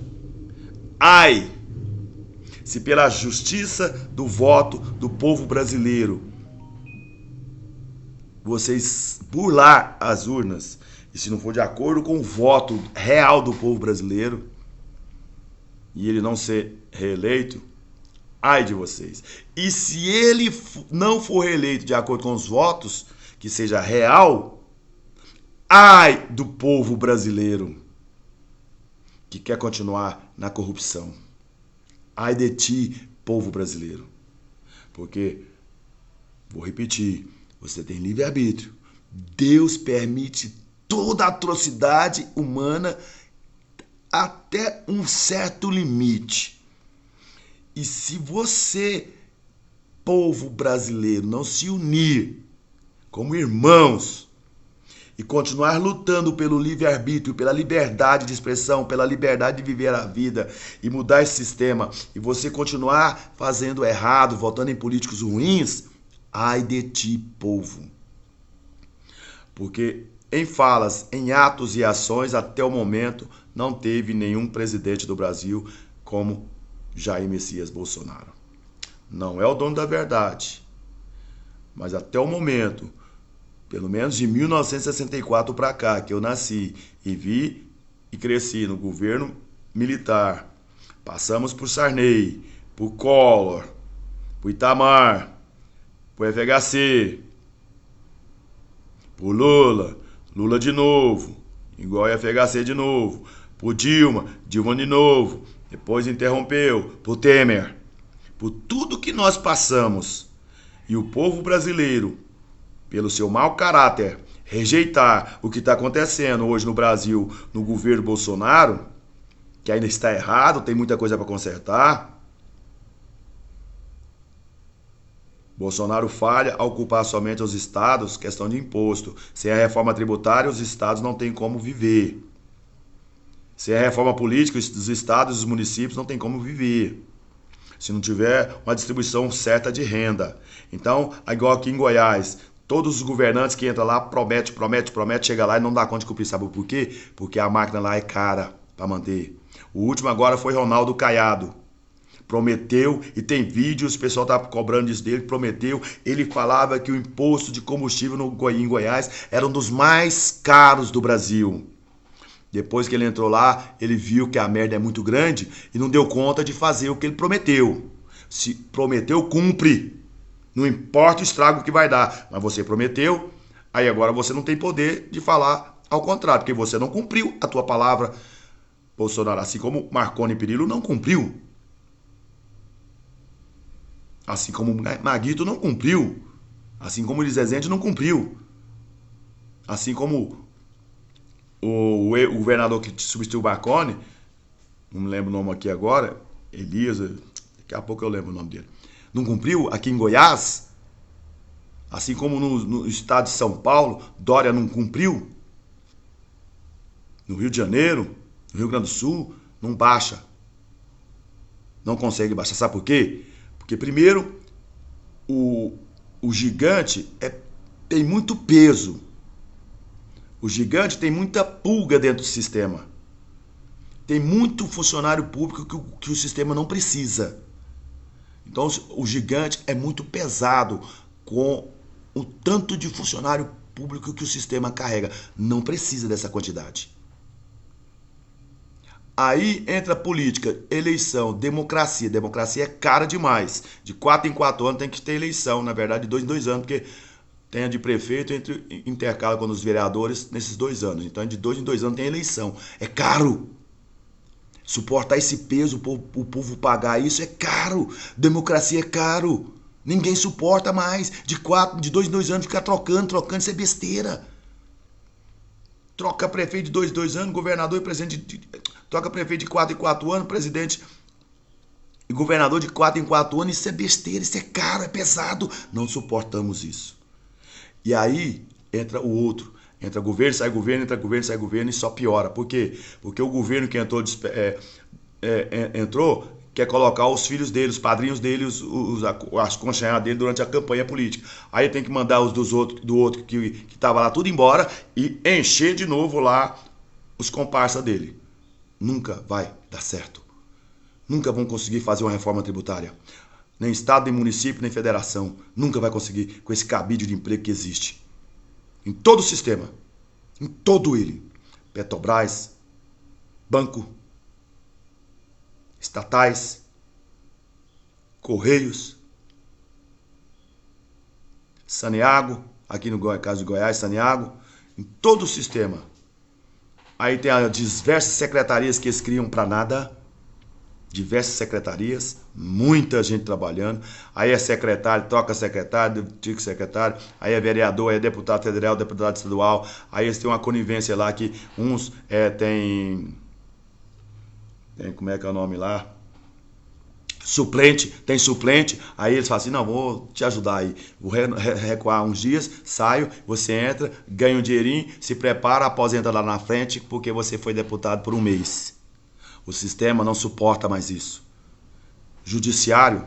Ai, se pela justiça do voto do povo brasileiro vocês burlar as urnas, e se não for de acordo com o voto real do povo brasileiro, e ele não ser reeleito, ai de vocês. E se ele não for reeleito de acordo com os votos, que seja real, ai do povo brasileiro que quer continuar na corrupção. Ai de ti, povo brasileiro. Porque, vou repetir, você tem livre-arbítrio. Deus permite toda atrocidade humana até um certo limite. E se você, povo brasileiro, não se unir como irmãos e continuar lutando pelo livre-arbítrio, pela liberdade de expressão, pela liberdade de viver a vida e mudar esse sistema, e você continuar fazendo errado, votando em políticos ruins, ai de ti, povo. Porque em falas, em atos e ações, até o momento, não teve nenhum presidente do Brasil como Jair Messias Bolsonaro. Não é o dono da verdade, mas até o momento, pelo menos de 1964 para cá, que eu nasci e vi e cresci no governo militar, passamos por Sarney, por Collor, por Itamar, por FHC, por Lula de novo, igual FHC de novo, por Dilma de novo, depois interrompeu, por Temer, por tudo que nós passamos. E o povo brasileiro, pelo seu mau caráter, rejeitar o que está acontecendo hoje no Brasil, no governo Bolsonaro, que ainda está errado, tem muita coisa para consertar. Bolsonaro falha ao culpar somente os estados, questão de imposto. Sem a reforma tributária, os estados não têm como viver. Sem a reforma política, os estados e os municípios não têm como viver. Se não tiver uma distribuição certa de renda. Então, igual aqui em Goiás, todos os governantes que entram lá promete, chega lá e não dá conta de cumprir. Sabe por quê? Porque a máquina lá é cara para manter. O último agora foi Ronaldo Caiado. Prometeu, e tem vídeos, o pessoal tá cobrando isso dele, prometeu, ele falava que o imposto de combustível em Goiás era um dos mais caros do Brasil. Depois que ele entrou lá, ele viu que a merda é muito grande e não deu conta de fazer o que ele prometeu. Se prometeu, cumpre. Não importa o estrago que vai dar, mas você prometeu, aí agora você não tem poder de falar ao contrário, porque você não cumpriu a tua palavra, Bolsonaro, assim como Marconi Perillo não cumpriu. Assim como Maguito não cumpriu. Assim como Elis Rezende não cumpriu. Assim como o governador que substituiu o Marconi, não me lembro o nome aqui agora, Elias, daqui a pouco eu lembro o nome dele, não cumpriu aqui em Goiás. Assim como no estado de São Paulo, Dória não cumpriu. No Rio de Janeiro, No Rio Grande do Sul, não baixa. Não consegue baixar. Sabe por quê? Porque, primeiro, o gigante tem muito peso. O gigante tem muita pulga dentro do sistema. Tem muito funcionário público que o sistema não precisa. Então, o gigante é muito pesado com o tanto de funcionário público que o sistema carrega. Não precisa dessa quantidade. Aí entra política, eleição, democracia. Democracia é cara demais. De 4 em 4 anos tem que ter eleição. Na verdade, de 2 em 2 anos, porque tem a de prefeito e intercala com os vereadores nesses 2 anos. Então, de 2 em 2 anos tem eleição. É caro. Suportar esse peso, o povo pagar isso é caro. Democracia é caro. Ninguém suporta mais. De 2 em 2 anos ficar trocando, isso é besteira. Troca prefeito de 2 em 2 anos, governador e presidente. Troca prefeito de 4 em 4 anos, presidente e governador de 4 em 4 anos. Isso é besteira, isso é caro, é pesado. Não suportamos isso. E aí entra o outro. Entra governo, sai governo, entra governo, sai governo e só piora. Por quê? Porque o governo que entrou quer colocar os filhos dele, os padrinhos dele, as conchinhadas dele durante a campanha política. Aí tem que mandar os do outro que estava lá tudo embora e encher de novo lá os comparsas dele. Nunca vai dar certo. Nunca vão conseguir fazer uma reforma tributária. Nem Estado, nem município, nem federação. Nunca vai conseguir com esse cabide de emprego que existe. Em todo o sistema. Em todo ele. Petrobras, banco, estatais, Correios, Saneago, aqui no caso de Goiás, Saneago, em todo o sistema. Aí tem as diversas secretarias que eles criam para nada. Diversas secretarias, muita gente trabalhando. Aí é secretário, toca secretário, tica secretário. Aí é vereador, aí é deputado federal, deputado estadual. Aí eles têm uma conivência lá que uns tem como é que é o nome lá? Suplente, tem suplente. Aí eles falam assim, não, vou te ajudar aí. Vou recuar uns dias, saio, você entra, ganha um dinheirinho, se prepara, aposenta lá na frente, porque você foi deputado por um mês. O sistema não suporta mais isso. Judiciário,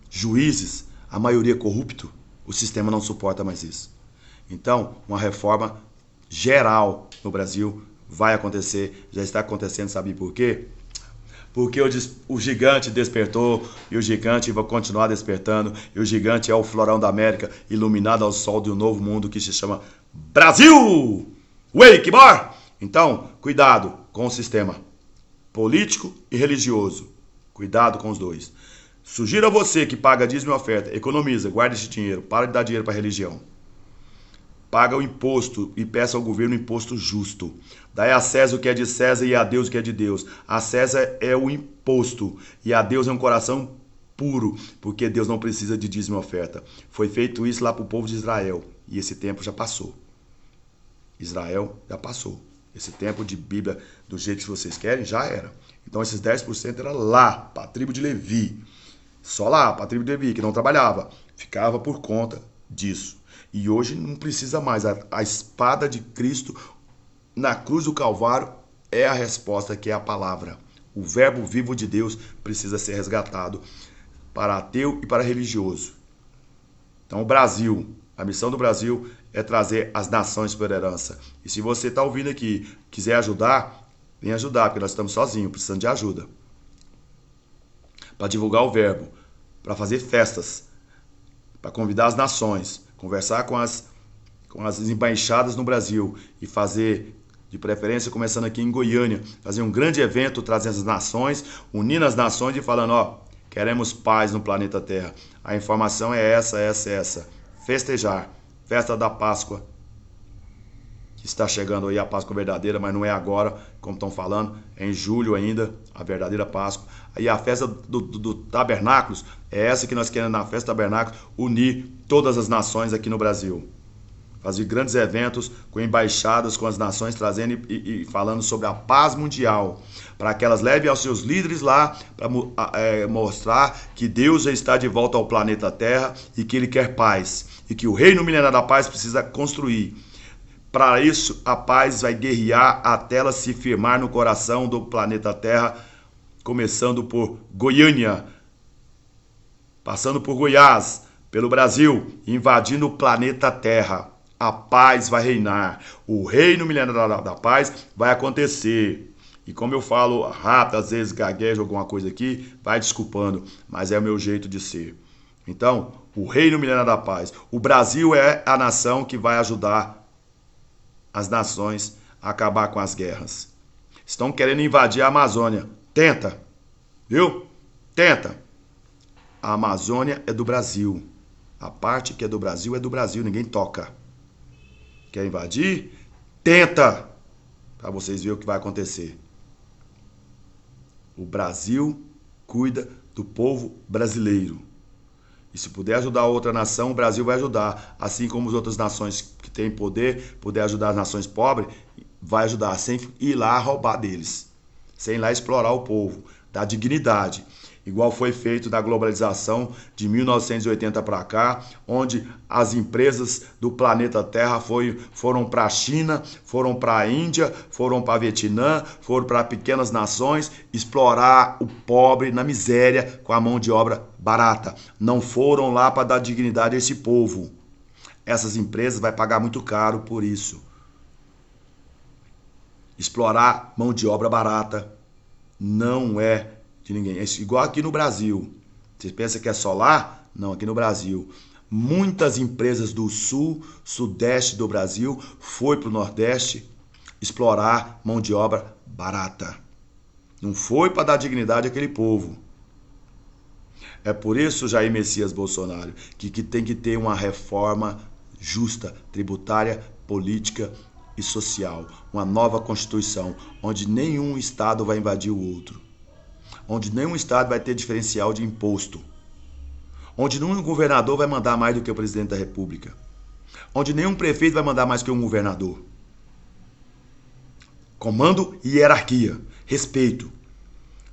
juízes, a maioria corrupto, o sistema não suporta mais isso. Então, uma reforma geral no Brasil vai acontecer, já está acontecendo, sabe por quê? Porque o gigante despertou e o gigante vai continuar despertando. E o gigante é o florão da América, iluminado ao sol de um novo mundo que se chama Brasil! Wake more! Então, cuidado com o sistema político e religioso. Cuidado com os dois. Sugiro a você que paga dízimo e oferta, economiza, guarda esse dinheiro, para de dar dinheiro para a religião. Paga o imposto e peça ao governo um imposto justo. Dai a César o que é de César e a Deus o que é de Deus. A César é o imposto e a Deus é um coração puro, porque Deus não precisa de dízimo e oferta. Foi feito isso lá para o povo de Israel e esse tempo já passou. Israel já passou. Esse tempo de Bíblia, do jeito que vocês querem, já era. Então esses 10% era lá, para a tribo de Levi. Só lá, para a tribo de Levi, que não trabalhava. Ficava por conta disso. E hoje não precisa mais. A espada de Cristo na cruz do Calvário é a resposta, que é a palavra. O verbo vivo de Deus precisa ser resgatado para ateu e para religioso. Então o Brasil, a missão do Brasil é trazer as nações por herança. E se você está ouvindo aqui, quiser ajudar, vem ajudar, porque nós estamos sozinhos, precisando de ajuda. Para divulgar o verbo, para fazer festas, para convidar as nações, conversar com as embaixadas no Brasil e fazer, de preferência, começando aqui em Goiânia, fazer um grande evento, trazendo as nações, unindo as nações e falando, ó, queremos paz no planeta Terra. A informação é essa. Festejar. Festa da Páscoa, que está chegando aí a Páscoa verdadeira, mas não é agora, como estão falando, é em julho ainda, a verdadeira Páscoa. Aí a festa do Tabernáculos, é essa que nós queremos na festa do Tabernáculos, unir todas as nações aqui no Brasil. Fazer grandes eventos com embaixadas, com as nações, trazendo e falando sobre a paz mundial, para que elas levem aos seus líderes lá, para mostrar que Deus já está de volta ao planeta Terra e que Ele quer paz. E que o reino milenar da paz precisa construir. Para isso, a paz vai guerrear até ela se firmar no coração do planeta Terra, começando por Goiânia, passando por Goiás, pelo Brasil, invadindo o planeta Terra. A paz vai reinar. O reino milenar da paz vai acontecer. E como eu falo rápido, às vezes gaguejo alguma coisa aqui, vai desculpando, mas é o meu jeito de ser. Então, o reino milenar da paz. O Brasil é a nação que vai ajudar as nações a acabar com as guerras. Estão querendo invadir a Amazônia. Tenta, viu? Tenta. A Amazônia é do Brasil. A parte que é do Brasil, ninguém toca. Quer invadir? Tenta! Para vocês verem o que vai acontecer. O Brasil cuida do povo brasileiro. E se puder ajudar outra nação, o Brasil vai ajudar. Assim como as outras nações que têm poder, puder ajudar as nações pobres, vai ajudar, sem ir lá roubar deles. Sem ir lá explorar o povo, dar dignidade. Igual foi feito na globalização de 1980 para cá, onde as empresas do planeta Terra foram para a China, foram para a Índia, foram para o Vietnã, foram para pequenas nações explorar o pobre na miséria com a mão de obra barata. Não foram lá para dar dignidade a esse povo. Essas empresas vão pagar muito caro por isso. Explorar mão de obra barata não é de ninguém. É igual aqui no Brasil. Você pensa que é só lá? Não, aqui no Brasil. Muitas empresas do sul, sudeste do Brasil foi para o nordeste explorar mão de obra barata. Não foi para dar dignidade àquele povo. É por isso, Jair Messias Bolsonaro, que tem que ter uma reforma justa, tributária, política e social. Uma nova Constituição, onde nenhum Estado vai invadir o outro. Onde nenhum estado vai ter diferencial de imposto, onde nenhum governador vai mandar mais do que o presidente da República, onde nenhum prefeito vai mandar mais que um governador. Comando e hierarquia, respeito.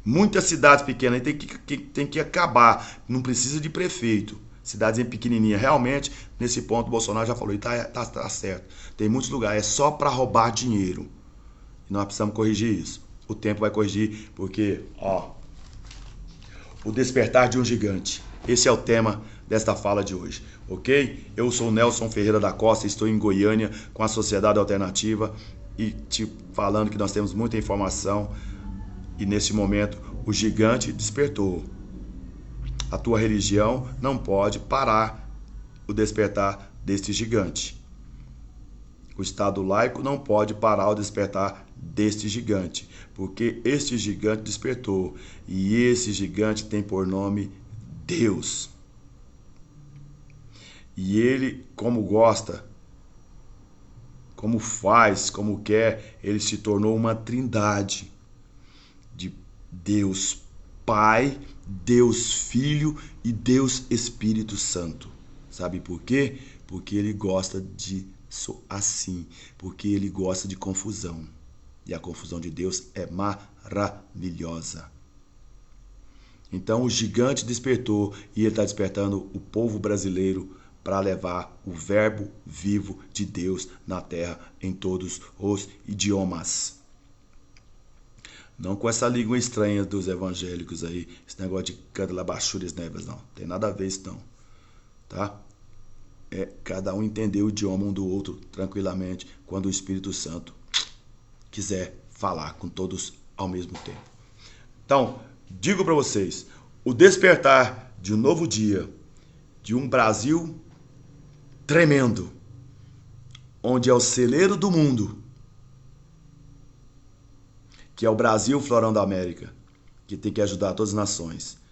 Muitas cidades pequenas tem que acabar, não precisa de prefeito. Cidades pequenininhas, realmente, nesse ponto o Bolsonaro já falou, e tá certo. Tem muitos lugares, é só para roubar dinheiro. E nós precisamos corrigir isso. O tempo vai corrigir, porque, o despertar de um gigante. Esse é o tema desta fala de hoje, ok? Eu sou Nelson Ferreira da Costa, estou em Goiânia com a Sociedade Alternativa e te falando que nós temos muita informação e nesse momento o gigante despertou. A tua religião não pode parar o despertar deste gigante. O Estado laico não pode parar o despertar deste gigante, porque este gigante despertou e esse gigante tem por nome Deus. E ele, como gosta, como faz, como quer, ele se tornou uma trindade de Deus Pai, Deus Filho e Deus Espírito Santo. Sabe por quê? Porque ele gosta de assim, porque ele gosta de confusão. E a confusão de Deus é maravilhosa. Então o gigante despertou e ele está despertando o povo brasileiro para levar o verbo vivo de Deus na terra em todos os idiomas. Não com essa língua estranha dos evangélicos aí, esse negócio de candelabachures neves, não. Tem nada a ver isso não, tá? É cada um entender o idioma um do outro tranquilamente quando o Espírito Santo quiser falar com todos ao mesmo tempo. Então, digo para vocês, o despertar de um novo dia, de um Brasil tremendo, onde é o celeiro do mundo, que é o Brasil, florão da América, que tem que ajudar todas as nações.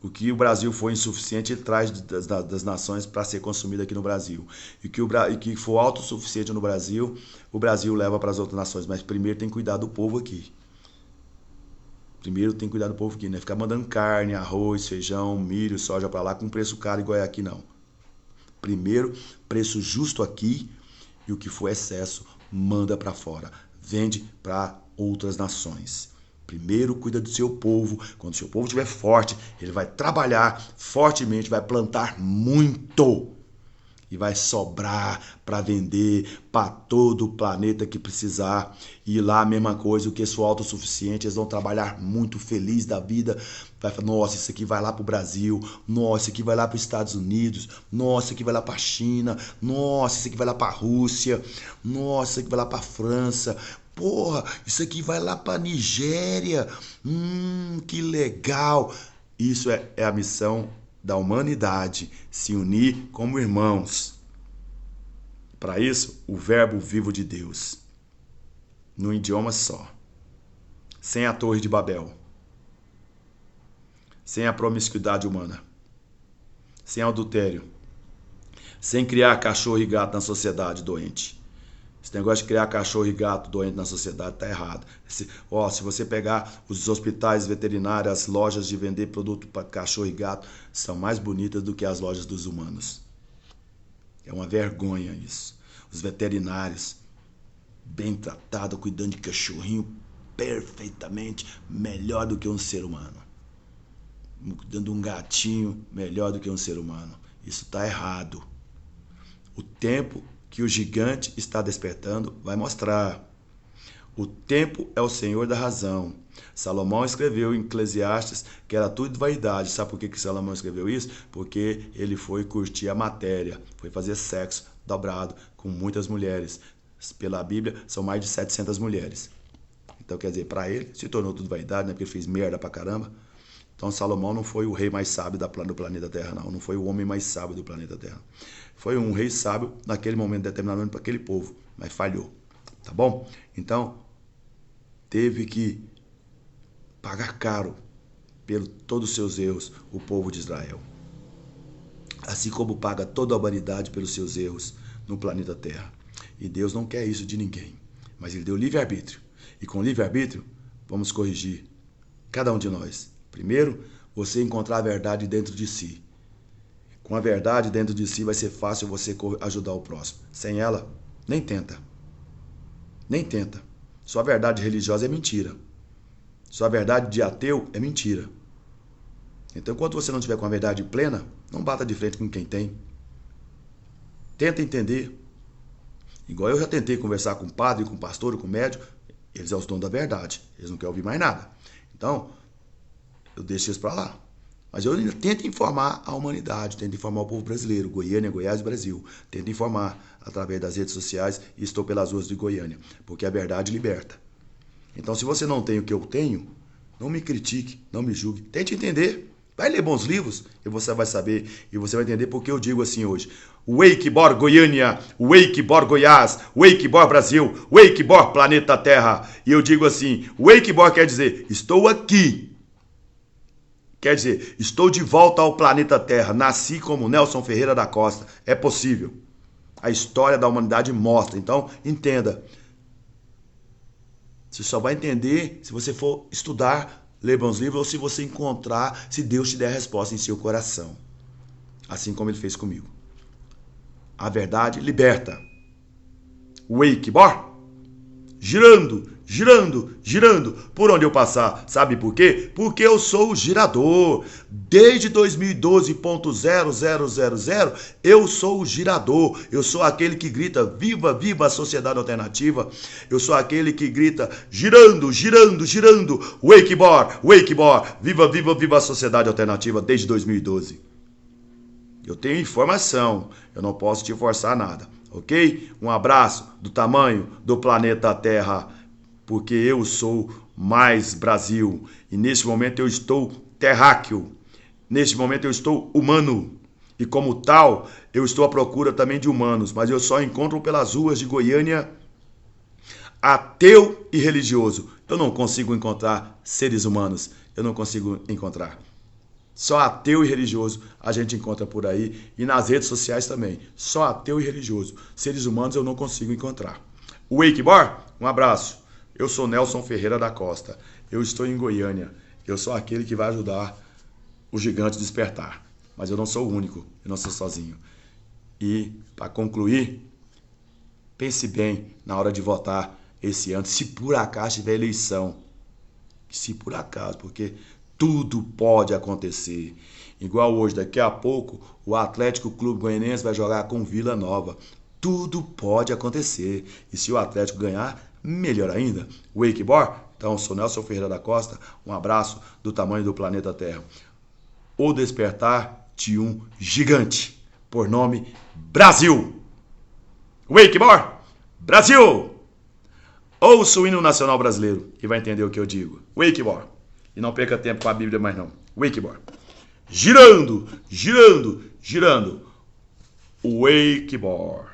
O que o Brasil foi insuficiente, ele traz das nações para ser consumido aqui no Brasil. E que for autossuficiente no Brasil, o Brasil leva para as outras nações. Mas primeiro tem que cuidar do povo aqui. Primeiro tem que cuidar do povo aqui, né? Ficar mandando carne, arroz, feijão, milho, soja para lá com preço caro igual é aqui, não. Primeiro, preço justo aqui e o que for excesso, manda para fora. Vende para outras nações. Primeiro cuida do seu povo. Quando o seu povo estiver forte, ele vai trabalhar fortemente, vai plantar muito. E vai sobrar para vender para todo o planeta que precisar. E lá a mesma coisa, o que for autossuficiente, eles vão trabalhar muito feliz da vida. Vai falar, nossa, isso aqui vai lá para o Brasil, nossa, isso aqui vai lá para os Estados Unidos, nossa, isso aqui vai lá para a China, nossa, isso aqui vai lá para a Rússia, nossa, isso aqui vai lá para a França. Porra, isso aqui vai lá para a Nigéria. Que legal. Isso é a missão da humanidade, se unir como irmãos. Para isso, o verbo vivo de Deus, num idioma só, sem a Torre de Babel, sem a promiscuidade humana, sem adultério, sem criar cachorro e gato na sociedade doente. Esse negócio de criar cachorro e gato doente na sociedade está errado. Se você pegar os hospitais veterinários, as lojas de vender produto para cachorro e gato, são mais bonitas do que as lojas dos humanos. É uma vergonha isso. Os veterinários, bem tratados, cuidando de cachorrinho perfeitamente, melhor do que um ser humano. Cuidando de um gatinho, melhor do que um ser humano. Isso está errado. O tempo que o gigante está despertando vai mostrar. O tempo é o senhor da razão. Salomão escreveu em Eclesiastes que era tudo vaidade. Sabe por que Salomão escreveu isso? Porque ele foi curtir a matéria, foi fazer sexo dobrado com muitas mulheres. Pela Bíblia, são mais de 700 mulheres. Então, quer dizer, para ele, se tornou tudo vaidade, né? Porque ele fez merda pra caramba. Então, Salomão não foi o rei mais sábio do planeta Terra, não. Não foi o homem mais sábio do planeta Terra. Foi um rei sábio naquele momento determinado para aquele povo, mas falhou. Tá bom? Então, teve que pagar caro por todos os seus erros o povo de Israel. Assim como paga toda a humanidade pelos seus erros no planeta Terra. E Deus não quer isso de ninguém. Mas Ele deu livre-arbítrio. E com livre-arbítrio, vamos corrigir cada um de nós. Primeiro, você encontrar a verdade dentro de si. Com a verdade dentro de si vai ser fácil você ajudar o próximo. Sem ela, nem tenta. Nem tenta. Sua verdade religiosa é mentira. Sua verdade de ateu é mentira. Então, enquanto você não tiver com a verdade plena, não bata de frente com quem tem. Tenta entender. Igual eu já tentei conversar com padre, com pastor, com médico, eles são os donos da verdade. Eles não querem ouvir mais nada. Então, eu deixo isso para lá. Mas eu ainda tento informar a humanidade, tento informar o povo brasileiro, Goiânia, Goiás e Brasil. Tento informar através das redes sociais e estou pelas ruas de Goiânia, porque a verdade liberta. Então, se você não tem o que eu tenho, não me critique, não me julgue. Tente entender. Vai ler bons livros e você vai saber e você vai entender porque eu digo assim hoje. Wake Bor Goiânia, Wake Bor Goiás, Wake Bor Brasil, Wake Bor Planeta Terra. E eu digo assim, Wake Bor quer dizer, estou aqui. Quer dizer, estou de volta ao planeta Terra. Nasci como Nelson Ferreira da Costa. É possível. A história da humanidade mostra. Então, entenda. Você só vai entender se você for estudar, ler bons livros, ou se você encontrar, se Deus te der a resposta em seu coração. Assim como Ele fez comigo. A verdade liberta. Wake Bor. Girando, girando, girando, por onde eu passar. Sabe por quê? Porque eu sou o girador. Desde 2012.0000, eu sou o girador. Eu sou aquele que grita, viva, viva a sociedade alternativa. Eu sou aquele que grita, girando, girando, girando, Wake Bor, viva, viva, viva a sociedade alternativa desde 2012. Eu tenho informação, eu não posso te forçar nada. Ok? Um abraço do tamanho do planeta Terra, porque eu sou mais Brasil. E neste momento eu estou terráqueo. Neste momento eu estou humano. E como tal, eu estou à procura também de humanos. Mas eu só encontro pelas ruas de Goiânia ateu e religioso. Eu não consigo encontrar seres humanos. Eu não consigo encontrar. Só ateu e religioso a gente encontra por aí e nas redes sociais também. Só ateu e religioso. Seres humanos eu não consigo encontrar. Wake Bor, um abraço. Eu sou Nelson Ferreira da Costa. Eu estou em Goiânia. Eu sou aquele que vai ajudar o gigante a despertar. Mas eu não sou o único. Eu não sou sozinho. E, para concluir, pense bem na hora de votar esse ano. Se por acaso tiver eleição. Se por acaso, porque tudo pode acontecer. Igual hoje, daqui a pouco, o Atlético Clube Goianiense vai jogar com Vila Nova. Tudo pode acontecer. E se o Atlético ganhar, melhor ainda. Wakeboard? Então, sou Nelson Ferreira da Costa. Um abraço do tamanho do planeta Terra. O despertar de um gigante. Por nome Brasil. Wakeboard? Brasil! Ouça o hino nacional brasileiro e vai entender o que eu digo. Wakeboard. E não perca tempo com a Bíblia mais não. Wakeboard. Girando, girando, girando. Wakeboard.